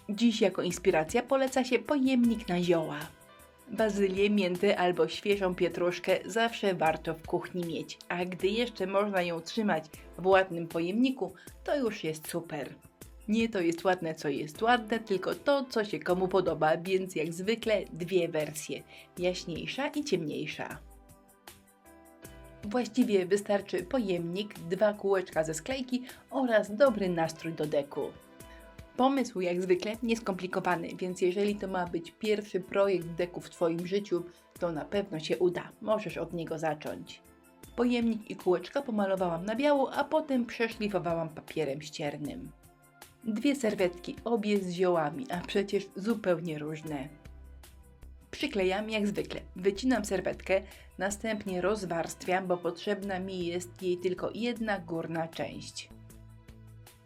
Dziś jako inspiracja poleca się pojemnik na zioła. Bazylię, miętę albo świeżą pietruszkę zawsze warto w kuchni mieć, a gdy jeszcze można ją trzymać w ładnym pojemniku, to już jest super. Nie to jest ładne, co jest ładne, tylko to, co się komu podoba, więc jak zwykle dwie wersje, jaśniejsza i ciemniejsza. Właściwie wystarczy pojemnik, 2 kółeczka ze sklejki oraz dobry nastrój do deku. Pomysł jak zwykle nieskomplikowany, więc jeżeli to ma być pierwszy projekt deku w Twoim życiu, to na pewno się uda. Możesz od niego zacząć. Pojemnik i kółeczka pomalowałam na biało, a potem przeszlifowałam papierem ściernym. 2 serwetki, obie z ziołami, a przecież zupełnie różne. Przyklejam jak zwykle. Wycinam serwetkę, następnie rozwarstwiam, bo potrzebna mi jest jej tylko jedna górna część.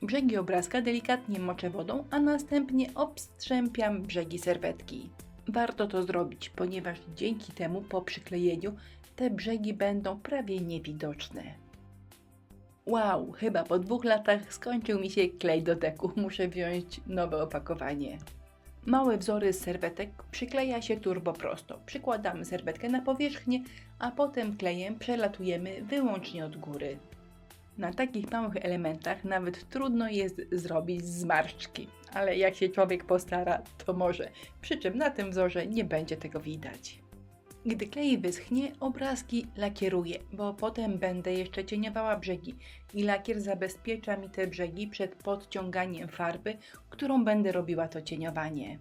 Brzegi obrazka delikatnie moczę wodą, a następnie obstrzępiam brzegi serwetki. Warto to zrobić, ponieważ dzięki temu po przyklejeniu te brzegi będą prawie niewidoczne. Wow, chyba po 2 latach skończył mi się klej do deku, muszę wziąć nowe opakowanie. Małe wzory z serwetek przykleja się turbo prosto. Przykładamy serwetkę na powierzchnię, a potem klejem przelatujemy wyłącznie od góry. Na takich małych elementach nawet trudno jest zrobić zmarszczki, ale jak się człowiek postara, to może. Przy czym na tym wzorze nie będzie tego widać. Gdy klej wyschnie, obrazki lakieruję, bo potem będę jeszcze cieniowała brzegi i lakier zabezpiecza mi te brzegi przed podciąganiem farby, którą będę robiła to cieniowanie.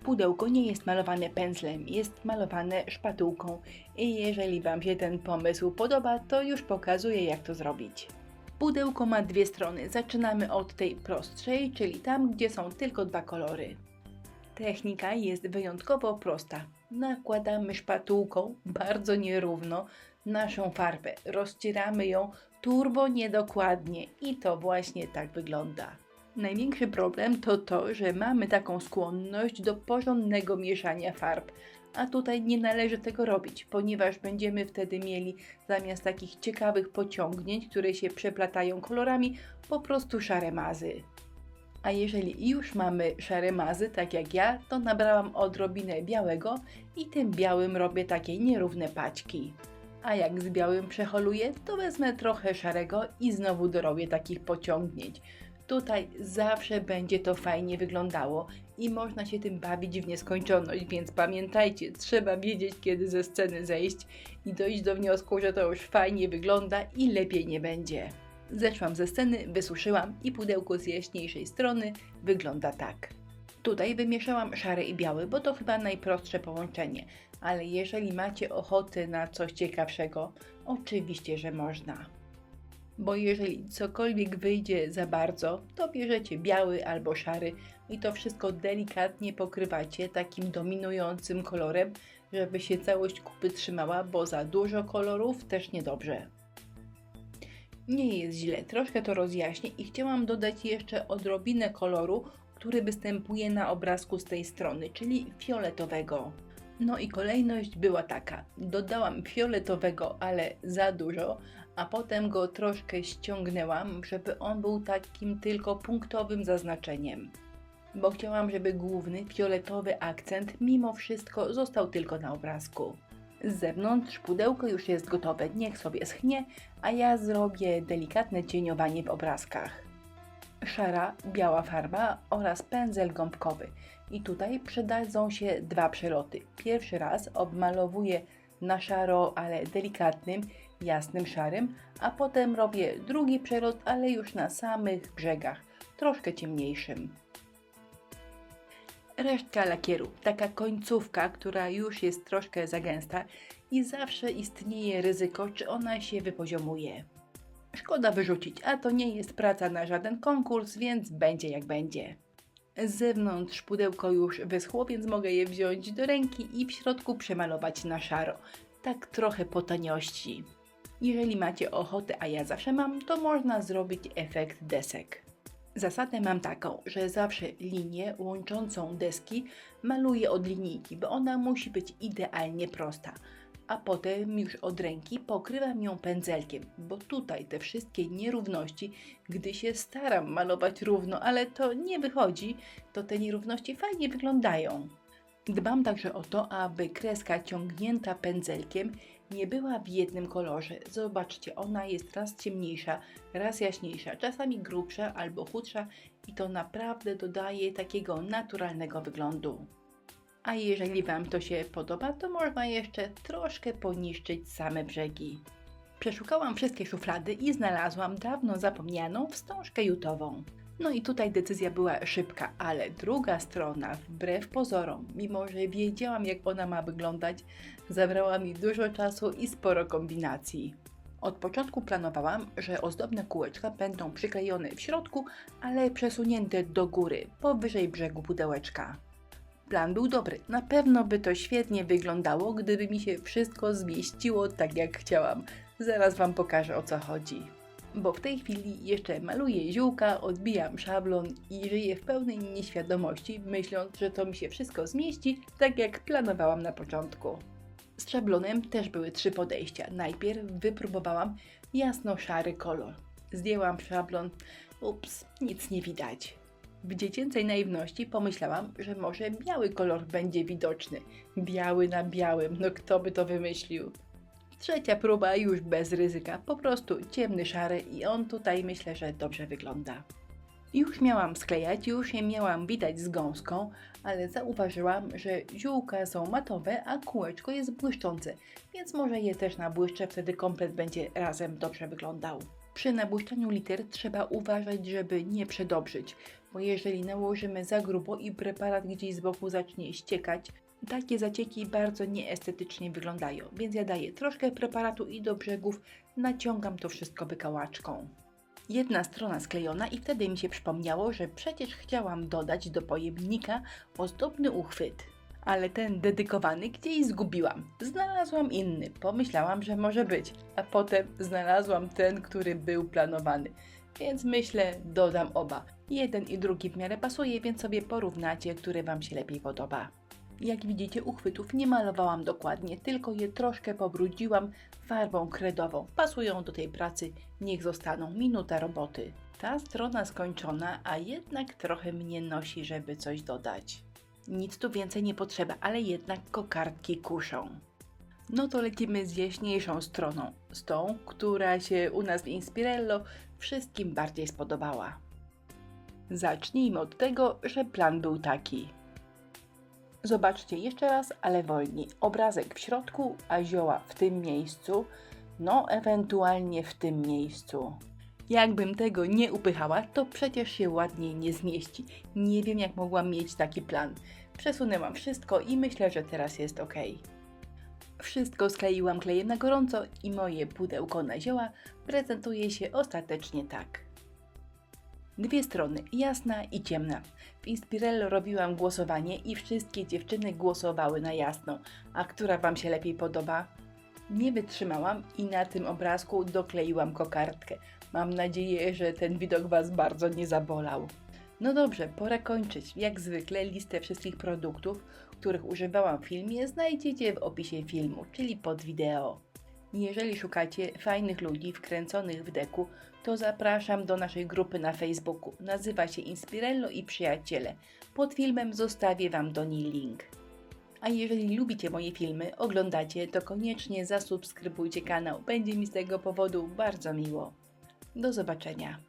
Pudełko nie jest malowane pędzlem, jest malowane szpatułką i jeżeli Wam się ten pomysł podoba, to już pokazuję, jak to zrobić. Pudełko ma 2 strony, zaczynamy od tej prostszej, czyli tam, gdzie są tylko 2 kolory. Technika jest wyjątkowo prosta. Nakładamy szpatułką bardzo nierówno naszą farbę, rozcieramy ją turbo niedokładnie i to właśnie tak wygląda. Największy problem to to, że mamy taką skłonność do porządnego mieszania farb, a tutaj nie należy tego robić, ponieważ będziemy wtedy mieli zamiast takich ciekawych pociągnięć, które się przeplatają kolorami, po prostu szare mazy. A jeżeli już mamy szare mazy, tak jak ja, to nabrałam odrobinę białego i tym białym robię takie nierówne paćki. A jak z białym przeholuję, to wezmę trochę szarego i znowu dorobię takich pociągnięć. Tutaj zawsze będzie to fajnie wyglądało i można się tym bawić w nieskończoność, więc pamiętajcie, trzeba wiedzieć, kiedy ze sceny zejść i dojść do wniosku, że to już fajnie wygląda i lepiej nie będzie. Zeszłam ze sceny, wysuszyłam i pudełko z jaśniejszej strony wygląda tak. Tutaj wymieszałam szary i biały, bo to chyba najprostsze połączenie, ale jeżeli macie ochotę na coś ciekawszego, oczywiście, że można. Bo jeżeli cokolwiek wyjdzie za bardzo, to bierzecie biały albo szary i to wszystko delikatnie pokrywacie takim dominującym kolorem, żeby się całość kupy trzymała, bo za dużo kolorów też niedobrze. Nie jest źle, troszkę to rozjaśnię i chciałam dodać jeszcze odrobinę koloru, który występuje na obrazku z tej strony, czyli fioletowego. No i kolejność była taka, dodałam fioletowego, ale za dużo, a potem go troszkę ściągnęłam, żeby on był takim tylko punktowym zaznaczeniem. Bo chciałam, żeby główny fioletowy akcent mimo wszystko został tylko na obrazku. Z zewnątrz pudełko już jest gotowe, niech sobie schnie, a ja zrobię delikatne cieniowanie w obrazkach. Szara, biała farba oraz pędzel gąbkowy. I tutaj przydadzą się 2 przeloty. Pierwszy raz obmalowuję na szaro, ale delikatnym, jasnym szarym, a potem robię drugi przelot, ale już na samych brzegach, troszkę ciemniejszym. Resztka lakieru, taka końcówka, która już jest troszkę za gęsta i zawsze istnieje ryzyko, czy ona się wypoziomuje. Szkoda wyrzucić, a to nie jest praca na żaden konkurs, więc będzie jak będzie. Z zewnątrz pudełko już wyschło, więc mogę je wziąć do ręki i w środku przemalować na szaro. Tak trochę po taniości. Jeżeli macie ochotę, a ja zawsze mam, to można zrobić efekt desek. Zasadę mam taką, że zawsze linię łączącą deski maluję od linijki, bo ona musi być idealnie prosta. a potem już od ręki pokrywam ją pędzelkiem, bo tutaj te wszystkie nierówności, gdy się staram malować równo, ale to nie wychodzi, to te nierówności fajnie wyglądają. Dbam także o to, aby kreska ciągnięta pędzelkiem nie była w jednym kolorze. Zobaczcie, ona jest raz ciemniejsza, raz jaśniejsza, czasami grubsza albo chudsza i to naprawdę dodaje takiego naturalnego wyglądu. A jeżeli Wam to się podoba, to można jeszcze troszkę poniszczyć same brzegi. Przeszukałam wszystkie szuflady i znalazłam dawno zapomnianą wstążkę jutową. No i tutaj decyzja była szybka, ale druga strona, wbrew pozorom, mimo że wiedziałam jak ona ma wyglądać, zabrała mi dużo czasu i sporo kombinacji. Od początku planowałam, że ozdobne kółeczka będą przyklejone w środku, ale przesunięte do góry, powyżej brzegu pudełeczka. Plan był dobry, na pewno by to świetnie wyglądało, gdyby mi się wszystko zmieściło tak jak chciałam. Zaraz Wam pokażę o co chodzi. Bo w tej chwili jeszcze maluję ziółka, odbijam szablon i żyję w pełnej nieświadomości, myśląc, że to mi się wszystko zmieści, tak jak planowałam na początku. Z szablonem też były 3 podejścia. Najpierw wypróbowałam jasno-szary kolor. Zdjęłam szablon, ups, nic nie widać. W dziecięcej naiwności pomyślałam, że może biały kolor będzie widoczny. Biały na białym, no kto by to wymyślił? Trzecia próba już bez ryzyka, po prostu ciemny szary i on tutaj myślę, że dobrze wygląda. Już miałam sklejać, już je miałam widać z gąską, ale zauważyłam, że ziółka są matowe, a kółeczko jest błyszczące, więc może je też nabłyszczę, wtedy komplet będzie razem dobrze wyglądał. Przy nabłyszczaniu liter trzeba uważać, żeby nie przedobrzyć, bo jeżeli nałożymy za grubo i preparat gdzieś z boku zacznie ściekać, takie zacieki bardzo nieestetycznie wyglądają, więc ja daję troszkę preparatu i do brzegów naciągam to wszystko wykałaczką. Jedna strona sklejona i wtedy mi się przypomniało, że przecież chciałam dodać do pojemnika ozdobny uchwyt. Ale ten dedykowany gdzieś zgubiłam. Znalazłam inny, pomyślałam, że może być, a potem znalazłam ten, który był planowany. Więc myślę, dodam oba. Jeden i drugi w miarę pasuje, więc sobie porównacie, który Wam się lepiej podoba. Jak widzicie, uchwytów nie malowałam dokładnie, tylko je troszkę pobrudziłam farbą kredową. Pasują do tej pracy, niech zostaną, minuta roboty. Ta strona skończona, a jednak trochę mnie nosi, żeby coś dodać. Nic tu więcej nie potrzeba, ale jednak kokardki kuszą. No to lecimy z jaśniejszą stroną, z tą, która się u nas w Inspirello wszystkim bardziej spodobała. Zacznijmy od tego, że plan był taki. Zobaczcie jeszcze raz, ale wolniej. Obrazek w środku, a zioła w tym miejscu, no ewentualnie w tym miejscu. Jakbym tego nie upychała, to przecież się ładniej nie zmieści. Nie wiem jak mogłam mieć taki plan. Przesunęłam wszystko i myślę, że teraz jest ok. Wszystko skleiłam klejem na gorąco i moje pudełko na zioła prezentuje się ostatecznie tak. Dwie strony, jasna i ciemna. W Inspirello robiłam głosowanie i wszystkie dziewczyny głosowały na jasną. A która Wam się lepiej podoba? Nie wytrzymałam i na tym obrazku dokleiłam kokardkę. Mam nadzieję, że ten widok Was bardzo nie zabolał. No dobrze, pora kończyć. Jak zwykle listę wszystkich produktów, których używałam w filmie, znajdziecie w opisie filmu, czyli pod wideo. Jeżeli szukacie fajnych ludzi wkręconych w deku, to zapraszam do naszej grupy na Facebooku. Nazywa się Inspirello i Przyjaciele. Pod filmem zostawię Wam do niej link. A jeżeli lubicie moje filmy, oglądacie, to koniecznie zasubskrybujcie kanał. Będzie mi z tego powodu bardzo miło. Do zobaczenia.